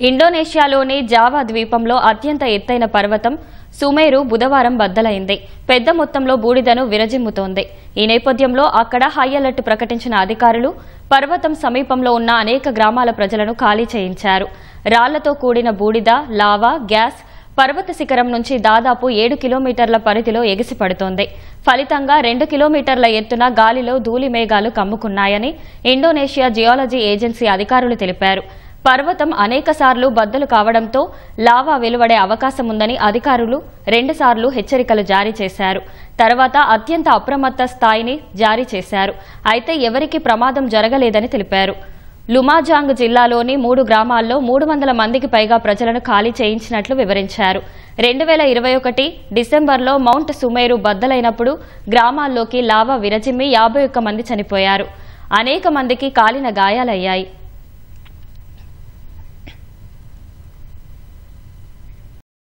ఇండోనేషియాలోని Java ద్వీపంలో అత్యంత ఎత్తైన పర్వతం సుమేరు బుధవారం బద్దలైంది. పెద్ద మొత్తంలో బూడిదను విరజిమ్ముతోంది. ఈ నేపథ్యంలో అక్కడ హై అలర్ట్ ప్రకటించిన అధికారులు పర్వతం సమీపంలో ఉన్న అనేక గ్రామాల ప్రజలను ఖాళీ చేయించారు. రాళ్లతో కూడిన బూడిద, లావా, గ్యాస్ పర్వత శిఖరం నుంచి దాదాపు 7 కిలోమీటర్ల పరిధిలో ఎగిసిపడుతోంది. ఫలితంగా 2 కిలోమీటర్ల ఎత్తున గాలిలో ధూళి మేఘాలు కమ్ముకున్నాయని ఇండోనేషియా జియాలజీ ఏజెన్సీ అధికారులు తెలిపారు. పర్వతం అనేకసార్లు బద్దలు కావడంతో లావా వెలువడే అవకాశం ఉందని అధికారులు 2 సార్లు హెచ్చరికలు జారీ చేశారు. తర్వాత అత్యంత అప్రమత్త స్థాయిని జారీ చేశారు. అయితే ఎవరికీ ప్రమాదం జరగలేదని తెలిపారు. లుమాజాంగ్ జిల్లాలోని 3 గ్రామాల్లో 300 మందికి పైగా ప్రజలను ఖాళీ చేయించినట్లు వివరించారు. 2021 డిసెంబర్లో మౌంట్ సుమేరు బద్దలైనప్పుడు గ్రామాల్లోకి లావా విరజిమ్మి 51 మంది చనిపోయారు. అనేక మందికి కాలిన గాయాలయ్యాయి.